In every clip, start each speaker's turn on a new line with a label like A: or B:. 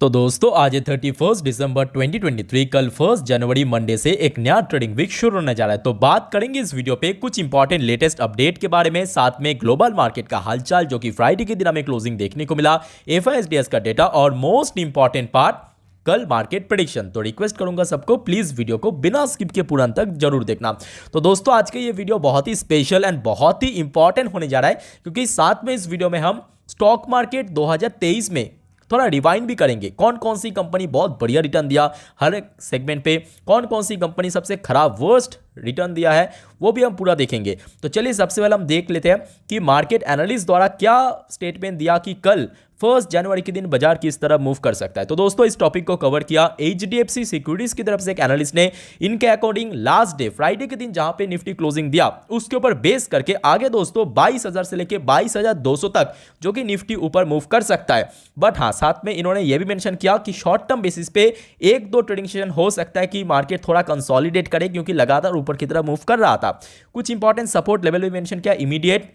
A: तो दोस्तों आज है 31 दिसंबर 2023। कल 1 जनवरी मंडे से एक नया ट्रेडिंग वीक शुरू होने जा रहा है। तो बात करेंगे इस वीडियो पे कुछ इंपॉर्टेंट लेटेस्ट अपडेट के बारे में, साथ में ग्लोबल मार्केट का हालचाल जो कि फ्राइडे के दिन हमें क्लोजिंग देखने को मिला, एफआईएसडीएस का डेटा और मोस्ट इंपॉर्टेंट पार्ट कल मार्केट प्रेडिक्शन। तो रिक्वेस्ट करूंगा सबको प्लीज वीडियो को बिना स्किप के पूरा अंत तक जरूर देखना। तो दोस्तों आज का ये वीडियो बहुत ही स्पेशल एंड बहुत ही इंपॉर्टेंट होने जा रहा है, क्योंकि साथ में इस वीडियो में हम स्टॉक मार्केट 2023 में थोड़ा रिवाइंड भी करेंगे। कौन कौन सी कंपनी बहुत बढ़िया रिटर्न दिया हर एक सेगमेंट पे, कौन कौन सी कंपनी सबसे खराब वर्स्ट रिटर्न दिया है, वो भी हम पूरा देखेंगे। तो चलिए सबसे पहले हम देख लेते हैं कि मार्केट एनालिस्ट द्वारा क्या स्टेटमेंट दिया कि कल 1 जनवरी के दिन बाजार किस तरह मूव कर सकता है। तो दोस्तों इस टॉपिक को कवर किया एचडीएफसी सिक्योरिटीज की तरफ से एक एनालिस्ट ने। इनके अकॉर्डिंग लास्ट डे फ्राइडे के दिन जहां पे निफ्टी क्लोजिंग दिया उसके ऊपर बेस करके आगे दोस्तों 22,000 से लेके 22,200 तक जो कि निफ्टी ऊपर मूव कर सकता है। बट हाँ, साथ में इन्होंने यह भी मेंशन किया कि शॉर्ट टर्म बेसिस पे एक दो ट्रेडिंग सेशन हो सकता है कि मार्केट थोड़ा कंसोलिडेट करे, क्योंकि लगातार ऊपर की तरफ मूव कर रहा था। कुछ इंपॉर्टेंट सपोर्ट लेवल भी मेंशन किया, इमीडिएट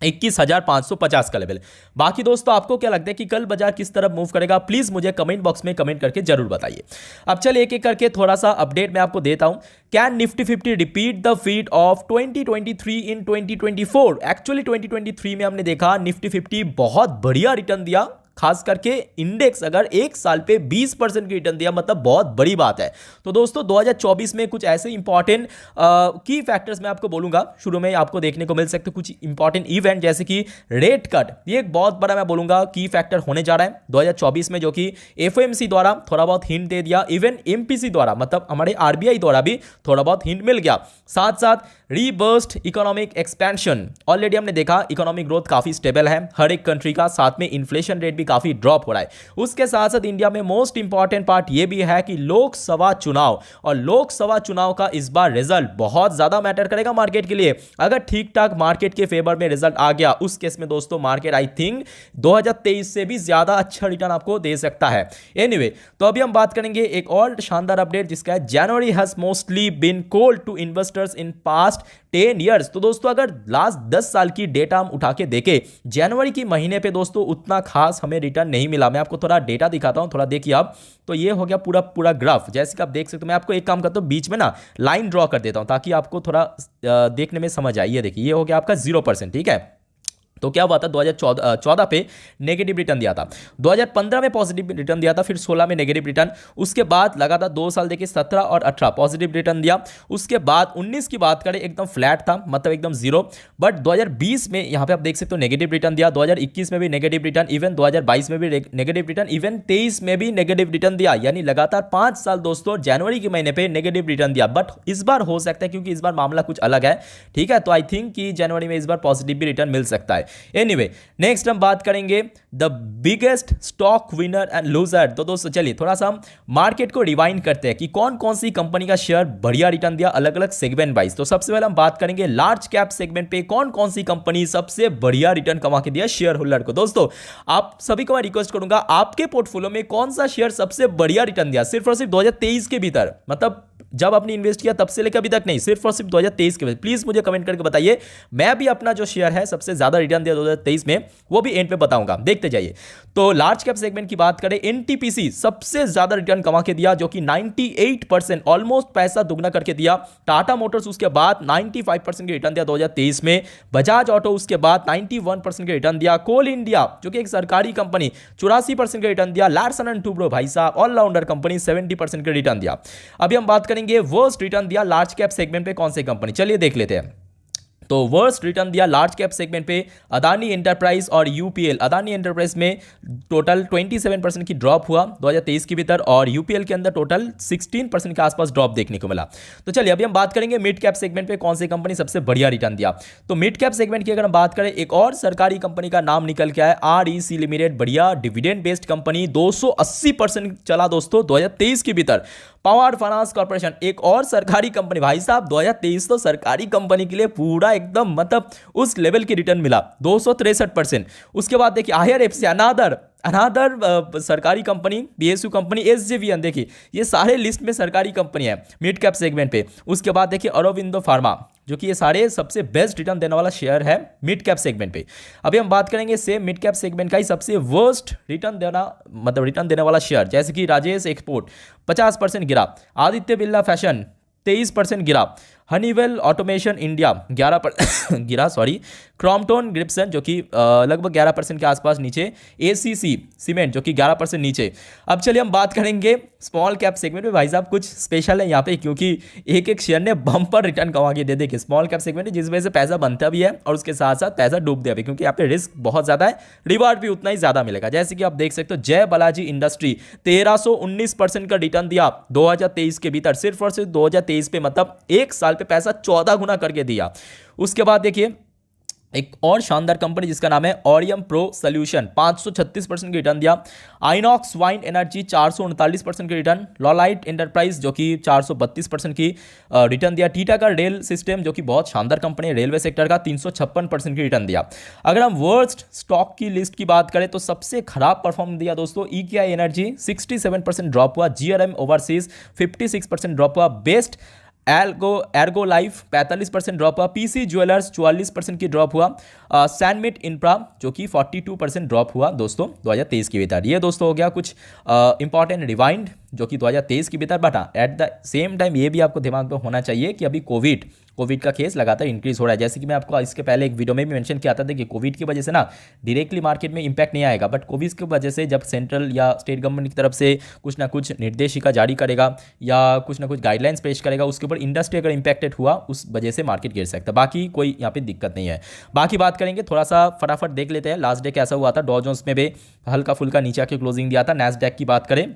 A: 21,550 का लेवल। बाकी दोस्तों आपको क्या लगता है कि कल बाजार किस तरफ मूव करेगा, प्लीज मुझे कमेंट बॉक्स में कमेंट करके जरूर बताइए। अब चलिए एक एक करके थोड़ा सा अपडेट मैं आपको देता हूं। Can Nifty 50 repeat the feet of 2023 in 2024? Actually 2023 में हमने देखा निफ्टी 50 बहुत बढ़िया रिटर्न दिया, खास करके इंडेक्स अगर एक साल पे 20% की रिटर्न दिया मतलब बहुत बड़ी बात है। तो दोस्तों 2024 में कुछ ऐसे इंपॉर्टेंट की फैक्टर्स मैं आपको बोलूंगा, शुरू में आपको देखने को मिल सकते कुछ इंपॉर्टेंट इवेंट जैसे कि रेट कट। ये एक बहुत बड़ा मैं बोलूंगा की फैक्टर होने जा रहा है 2024 में, जो कि एफओएमसी द्वारा थोड़ा बहुत हिंट दे दिया, इवन एमपीसी द्वारा मतलब हमारे आरबीआई द्वारा भी थोड़ा बहुत हिंट मिल गया। साथ साथ रीबर्स्ट इकोनॉमिक एक्सपेंशन, ऑलरेडी हमने देखा इकोनॉमिक ग्रोथ काफी स्टेबल है हर एक कंट्री का, साथ में इन्फ्लेशन रेट भी काफी ड्रॉप हो रहा है। उसके साथ साथ इंडिया में मोस्ट इंपॉर्टेंट पार्ट यह भी है कि लोकसभा चुनाव, और लोकसभा चुनाव का इस बार रिजल्ट बहुत ज्यादा मैटर करेगा मार्केट के लिए। अगर ठीक ठाक मार्केट के फेवर में रिजल्ट आ गया उस केस में दोस्तों मार्केट आई थिंक 2023 से भी ज्यादा अच्छा रिटर्न आपको दे सकता है। एनीवे, तो अभी हम बात करेंगे एक और शानदार अपडेट जिसका है January has mostly been cold to investors in past 10 years. तो दोस्तों अगर लास्ट 10 साल की डेटा हम उठा के देखें, जनवरी की महीने पे दोस्तों उतना खास हमें रिटर्न नहीं मिला। मैं आपको थोड़ा डेटा दिखाता हूं, थोड़ा देखिए आप। तो ये हो गया पूरा ग्राफ, जैसे कि आप देख सकते हो। मैं आपको एक काम करता हूं, बीच में ना लाइन ड्रॉ कर देता हूं ताकि आपको थोड़ा देखने में समझ आए। ये देखिए, ये हो गया आपका 0%, ठीक है। तो क्या हुआ था 2014 पे नेगेटिव रिटर्न दिया था, 2015 में पॉजिटिव रिटर्न दिया था, फिर 16 में नेगेटिव रिटर्न, उसके बाद लगातार 2 साल देखिए 17 और 18 पॉजिटिव रिटर्न दिया। उसके बाद 19 की बात करें एकदम फ्लैट था, मतलब एकदम जीरो। बट 2020 में यहाँ पे आप देख सकते हो नेगेटिव रिटर्न दिया, 2021 में भी नेगेटिव रिटर्न, इवन 2022 में भी नेगेटिव रिटर्न, इवन 23 में भी नेगेटिव रिटर्न दिया। यानी लगातार 5 साल दोस्तों जनवरी के महीने पे नेगेटिव रिटर्न दिया। बट इस बार हो सकता है, क्योंकि इस बार मामला कुछ अलग है, ठीक है। तो आई थिंक कि जनवरी में इस बार पॉजिटिव भी रिटर्न मिल सकता है। एनीवे, नेक्स्ट हम बात करेंगे the biggest stock winner and loser. तो दोस्तों चलिए थोड़ा सा हम मार्केट को रिवाइंड करते हैं कि कौन कौन सी कंपनी का शेयर बढ़िया रिटर्न दिया अलग अलग सेगमेंट वाइज। तो सबसे पहले हम बात करेंगे लार्ज कैप सेगमेंट पे कौन कौन सी कंपनी सबसे बढ़िया रिटर्न कमा के दिया शेयर होल्डर को। दोस्तों आप सभी को मैं रिक्वेस्ट करूंगा, आपके पोर्टफोलियो में कौन सा शेयर सबसे बढ़िया रिटर्न दिया सिर्फ और सिर्फ 2023 के भीतर, मतलब जब आपने इन्वेस्ट किया तब से लेकर अभी तक नहीं, सिर्फ और सिर्फ 2023 के बाद प्लीज मुझे कमेंट करके बताइए। मैं भी अपना जो शेयर है सबसे ज्यादा रिटर्न दिया 2023 में वो भी एंड पे बताऊंगा, देखते जाइए। तो लार्ज कैप सेगमेंट की बात करें, एनटीपीसी सबसे ज्यादा रिटर्न कमा के दिया जो कि 98%, ऑलमोस्ट पैसा दुगना करके दिया। टाटा मोटर्स उसके बाद 95% की रिटर्न दिया 2023 में। बजाज ऑटो उसके बाद 91% के रिटर्न दिया। कोल इंडिया जो कि एक सरकारी कंपनी 84% का रिटर्न दिया। लार्सन एंड टुब्रो भाई साहब ऑलराउंडर कंपनी 70% का रिटर्न दिया। अभी हम बात करेंगे वर्स्ट रिटर्न दिया लार्ज कैप सेगमेंट पे कौन सी कंपनी, चलिए देख लेते हैं। तो वर्स्ट रिटर्न दिया लार्ज कैप सेगमेंट पे अदानी एंटरप्राइज और यूपीएल। अदानी एंटरप्राइज में टोटल 27% की ड्रॉप हुआ 2023 के भीतर, और यूपीएल के अंदर टोटल 16% के आसपास ड्रॉप देखने को मिला। तो चलिए अभी हम बात करेंगे मिड कैप सेगमेंट पे कौन सी कंपनी सबसे बढ़िया रिटर्न दिया। तो मिड कैप सेगमेंट की अगर हम बात करें, एक और सरकारी कंपनी का नाम निकल के आया, आरईसी लिमिटेड, बढ़िया डिविडेंड बेस्ड कंपनी, 280% चला दोस्तों 2023 के भीतर। पावर फाइनेंस कॉर्पोरेशन एक और सरकारी कंपनी, भाई साहब 2023 तो सरकारी कंपनी के लिए पूरा एकदम मतलब उस लेवल की रिटर्न मिला 263%। उसके बाद देखिए आईआरएफसी अनादर सरकारी कंपनी, बीएसयू कंपनी, एसजेवीएन, देखिए ये सारे लिस्ट में सरकारी कंपनी है मिड कैप सेगमेंट पे। उसके बाद देखिए अरविंदो फार्मा जो कि ये सारे सबसे बेस्ट रिटर्न देने वाला शेयर है मिड कैप सेगमेंट पे। अभी हम बात करेंगे सेम मिड कैप सेगमेंट का ही सबसे वर्स्ट रिटर्न देने वाला शेयर, जैसे कि राजेश एक्सपोर्ट 50% गिरा, आदित्य बिरला फैशन 23% गिरा, हनीवेल ऑटोमेशन इंडिया 11% गिरा, क्रॉम्पटन ग्रिप्सन जो कि लगभग 11% के आसपास नीचे, एसीसी सीमेंट जो कि 11% नीचे। अब चलिए हम बात करेंगे स्मॉल कैप सेगमेंट में। भाई साहब कुछ स्पेशल है यहाँ पे, क्योंकि एक एक शेयर ने बम्पर रिटर्न कमा के दे देखिए स्मॉल कैप सेगमेंट में, जिस वजह से पैसा बनता भी है और उसके साथ साथ पैसा डूबता भी, क्योंकि यहाँ पे रिस्क बहुत ज़्यादा है, रिवार्ड भी उतना ही ज़्यादा मिलेगा। जैसे कि आप देख सकते हो जय बालाजी इंडस्ट्री 1319% का रिटर्न दिया 2023 के भीतर, सिर्फ और सिर्फ 2023 पे, मतलब एक साल पे पैसा 14 गुना करके दिया। उसके बाद देखिए एक और शानदार कंपनी जिसका नाम है ऑरियम प्रो सोल्यूशन 536% की रिटर्न दिया, आइनॉक्स वाइन एनर्जी 439% की रिटर्न, लॉलाइट एंटरप्राइज जो कि 432% की रिटर्न दिया, टीटा का रेल सिस्टम जो कि बहुत शानदार कंपनी है रेलवे सेक्टर का 356% की रिटर्न दिया। अगर हम वर्स्ट स्टॉक की लिस्ट की बात करें तो सबसे खराब परफॉर्म दिया दोस्तों ईकेआई एनर्जी 67% ड्रॉप हुआ, जीआरएम ओवरसीज 56% ड्रॉप हुआ, बेस्ट एर्गो लाइफ 45% ड्रॉप हुआ, पीसी ज्वेलर्स 44% की ड्रॉप हुआ, सैनमिट इंफ्रा जो कि 42% ड्रॉप हुआ दोस्तों 2023 के भीतर। ये दोस्तों हो गया कुछ इंपॉर्टेंट रिवाइंड जो कि 2023 के भीतर, but at the same time ये भी आपको दिमाग में होना चाहिए कि अभी कोविड का केस लगातार इंक्रीज हो रहा है। जैसे कि मैं आपको इसके पहले एक वीडियो में भी मेंशन किया था कि कोविड की वजह से ना डायरेक्टली मार्केट में इंपैक्ट नहीं आएगा, बट कोविड की वजह से जब सेंट्रल या स्टेट गवर्नमेंट की तरफ से कुछ ना कुछ निर्देशिका जारी करेगा या कुछ ना कुछ गाइडलाइंस पेश करेगा, उसके ऊपर इंडस्ट्री अगर इंपैक्टेड हुआ उस वजह से मार्केट गिर सकता है। बाकी कोई यहाँ पे दिक्कत नहीं है। बाकी बात करेंगे, थोड़ा सा फटाफट देख लेते हैं लास्ट डे कैसा हुआ था। डॉ जोन्स में भी हल्का फुल्का नीचे आके क्लोजिंग दिया था। नैस्डैक की बात करें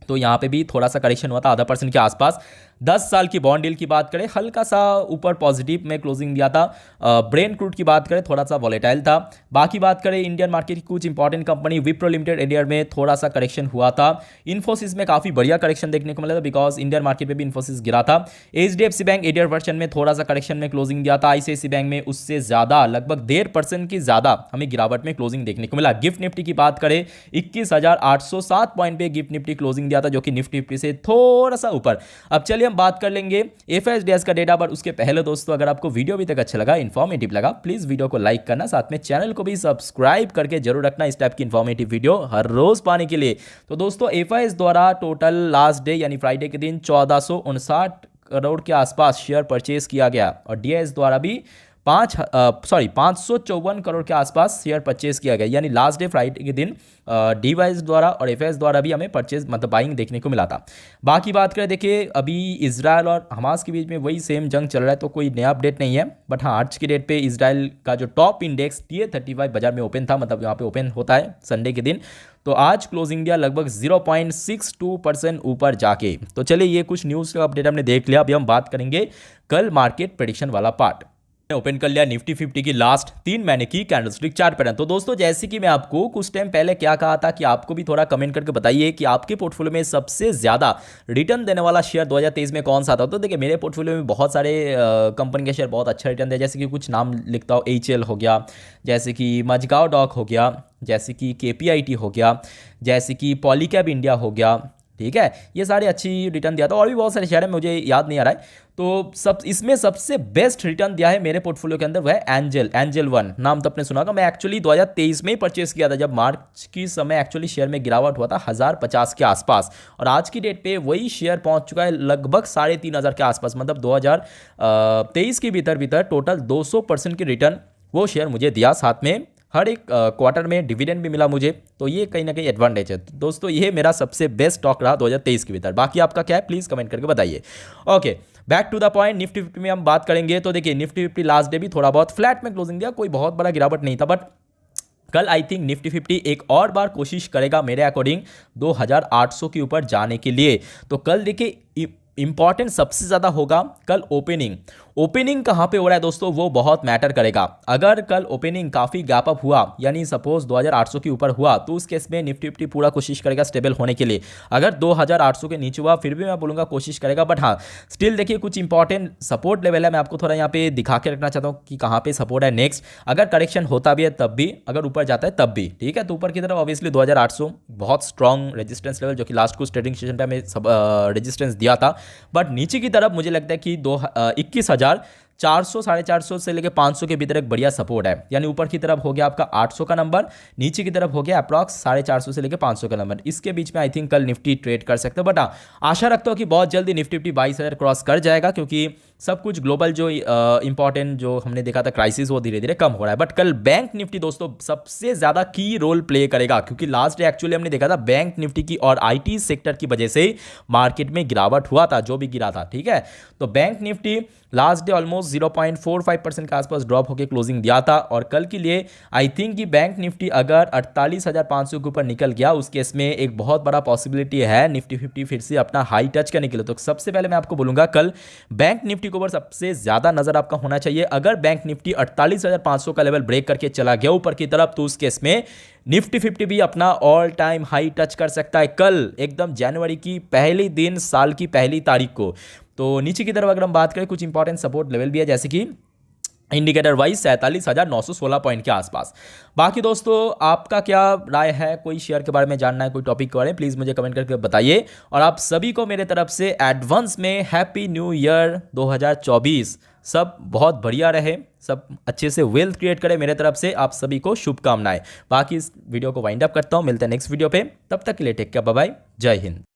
A: तो यहाँ पे भी थोड़ा सा करेक्शन हुआ था आधा % के आसपास। 10 साल की बॉन्ड डील की बात करें हल्का सा ऊपर पॉजिटिव में क्लोजिंग दिया था। ब्रेन क्रूड की बात करें थोड़ा सा वॉलेटाइल था। बाकी बात करें इंडियन मार्केट की कुछ important company, Wipro limited India में थोड़ा सा करेक्शन हुआ था। इन्फोसिस में काफ़ी बढ़िया करेक्शन देखने को मिला था बिकॉज इंडियन मार्केट में भी इन्फोसिस गिरा था। एचडीएफसी बैंक एडियर वर्जन में थोड़ा सा करेक्शन में क्लोजिंग दिया था। आईसीआईसी बैंक में उससे ज़्यादा लगभग 1.5% की ज़्यादा हमें गिरावट में क्लोजिंग देखने को मिला। गिफ्ट निफ्टी की बात करें 21,807 पॉइंट पे गिफ्ट निफ्टी क्लोजिंग दिया था जो कि निफ्टी 50 से थोड़ा सा ऊपर। अब चलिए हम बात कर लेंगे एफएसडीएस का डेटा, पर उसके पहले दोस्तों अगर आपको वीडियो अभी तक अच्छा लगा, इन्फॉर्मेटिव लगा, प्लीज वीडियो को लाइक करना, साथ में चैनल को भी सब्सक्राइब करके जरूर रखना इस टाइप की इन्फॉर्मेटिव वीडियो हर रोज पाने के लिए। तो दोस्तों एफआईएस द्वारा टोटल लास्ट डे यानी फ्राइडे के दिन 1459 करोड़ के आसपास शेयर परचेज किया गया और डीआईएस द्वारा भी 554 करोड़ के आसपास शेयर परचेज किया गया, यानी लास्ट डे फ्राइडे के दिन डीवाइस द्वारा और एफएस द्वारा भी हमें परचेज मतलब बाइंग देखने को मिला था। बाकी बात करें देखिए अभी इजराइल और हमास के बीच में वही सेम जंग चल रहा है तो कोई नया अपडेट नहीं है, बट हाँ आज की डेट पे इजराइल का जो टॉप इंडेक्स TA35 बाजार में ओपन था, मतलब यहाँ पे ओपन होता है संडे के दिन, तो आज क्लोजिंग दिया लगभग 0.62% ऊपर जाके। तो चलिए ये कुछ न्यूज़ का अपडेट हमने देख लिया। अभी हम बात करेंगे कल मार्केट प्रेडिक्शन वाला पार्ट। ओपन कर लिया निफ्टी 50 की लास्ट 3 महीने की कैंडलस्टिक चार्ट पैटर्न। तो दोस्तों जैसे कि मैं आपको कुछ टाइम पहले क्या कहा था कि आपको भी थोड़ा कमेंट करके बताइए कि आपके पोर्टफोलियो में सबसे ज्यादा रिटर्न देने वाला शेयर 2023 में कौन सा था। तो देखिए मेरे पोर्टफोलियो में बहुत सारे कंपनी के शेयर बहुत अच्छा रिटर्न दिया, जैसे कि कुछ नाम लिखता हूँ, HL हो गया, जैसे कि मजगांव डॉक हो गया, जैसे कि KPIT हो गया, जैसे कि पॉलीकैब इंडिया हो गया, ठीक है, ये सारे अच्छी रिटर्न दिया था। और भी बहुत सारे शेयर है मुझे याद नहीं आ रहा है। तो सब इसमें सबसे बेस्ट रिटर्न दिया है मेरे पोर्टफोलियो के अंदर वह है एंजल वन, नाम तो आपने सुना होगा। मैं एक्चुअली 2023 में ही परचेस किया था जब मार्च की समय एक्चुअली शेयर में गिरावट हुआ था 1050 के आसपास, और आज की डेट पे वही शेयर पहुंच चुका है लगभग 3500 के आसपास, मतलब 2023 के भीतर टोटल 200% की रिटर्न वो शेयर मुझे दिया। साथ में हर एक क्वार्टर में डिविडेंड भी मिला मुझे, तो ये कहीं ना कहीं एडवांटेज है। तो दोस्तों ये मेरा सबसे बेस्ट स्टॉक रहा 2023 के भीतर। बाकी आपका क्या है प्लीज़ कमेंट करके बताइए। Okay back to the point, Nifty 50 में हम बात करेंगे तो देखिए निफ्टी 50 लास्ट डे भी थोड़ा बहुत फ्लैट में क्लोजिंग दिया, कोई बहुत बड़ा गिरावट नहीं था, बट कल आई थिंक निफ्टी 50 एक और बार कोशिश करेगा मेरे अकॉर्डिंग 2800 के ऊपर जाने के लिए। तो कल देखिए इंपॉर्टेंट सबसे ज़्यादा होगा कल ओपनिंग कहाँ पे हो रहा है दोस्तों, वो बहुत मैटर करेगा। अगर कल ओपनिंग काफ़ी गैप अप हुआ, यानी सपोज 2800 के ऊपर हुआ, तो उस केस में निफ्टी 50 पूरा कोशिश करेगा स्टेबल होने के लिए। अगर 2800 के नीचे हुआ फिर भी मैं बोलूँगा कोशिश करेगा, बट हाँ स्टिल देखिए कुछ इंपॉर्टेंट सपोर्ट लेवल है, मैं आपको थोड़ा यहाँ पे दिखा के रखना चाहता हूँ कि कहाँ पे सपोर्ट है नेक्स्ट। अगर करेक्शन होता भी है तब भी, अगर ऊपर जाता है तब भी, ठीक है। तो ऊपर की तरफ ऑब्वियसली 2800 बहुत स्ट्रॉन्ग रेजिस्टेंस लेवल जो कि लास्ट कुछ ट्रेडिंग सेशन टाइम में रेजिस्टेंस दिया था, बट नीचे की तरफ मुझे लगता है कि 21,000 400 450 से लेकर 500 के भीतर एक बढ़िया सपोर्ट है, यानी ऊपर की तरफ हो गया आपका 800 का नंबर, नीचे की तरफ हो गया अप्रॉक्स 450 से लेकर 500 का नंबर। इसके बीच में आई थिंक कल निफ्टी ट्रेड कर सकते हो, बट आशा रखता हूँ कि बहुत जल्दी निफ्टी 22,000 क्रॉस कर जाएगा, क्योंकि सब कुछ ग्लोबल जो इंपॉर्टेंट जो हमने देखा था क्राइसिस वो धीरे धीरे कम हो रहा है। बट कल बैंक निफ्टी दोस्तों सबसे ज़्यादा की रोल प्ले करेगा, क्योंकि लास्ट डे एक्चुअली हमने देखा था बैंक निफ्टी की और आईटी सेक्टर की वजह से मार्केट में गिरावट हुआ था, जो भी गिरा था, ठीक है। तो bank Nifty last day almost 0.45% के आसपास ड्रॉप होकर क्लोजिंग दिया था, और कल के लिए आई थिंक कि बैंक निफ्टी अगर 48,500 के ऊपर निकल गया, उस केस में एक बहुत बड़ा पॉसिबिलिटी है निफ्टी 50 फिर से अपना हाई टच करने के लिए। तो सबसे पहले मैं आपको बोलूंगा कल बैंक निफ्टी के ऊपर सबसे ज्यादा नजर आपका होना चाहिए। अगर बैंक निफ्टी 48,500 का लेवल ब्रेक करके चला गया ऊपर की तरफ, तो उस केस में निफ्टी 50 भी अपना ऑल टाइम हाई टच कर सकता है कल, एकदम जनवरी की पहली दिन, साल की पहली तारीख को। तो नीचे की तरफ अगर हम बात करें, कुछ इंपॉर्टेंट सपोर्ट लेवल भी है, जैसे कि इंडिकेटर वाइज 47,916 पॉइंट के आसपास। बाकी दोस्तों आपका क्या राय है, कोई शेयर के बारे में जानना है, कोई टॉपिक के बारे में, प्लीज़ मुझे कमेंट करके बताइए। और आप सभी को मेरे तरफ से एडवांस में हैप्पी न्यू ईयर 2024। सब बहुत बढ़िया रहे, सब अच्छे से वेल्थ क्रिएट करें, मेरे तरफ से आप सभी को शुभकामनाएं। बाकी इस वीडियो को वाइंड अप करता हूं, मिलते हैं नेक्स्ट वीडियो पे, तब तक के लिए टेक केयर, बाय बाय, जय हिंद।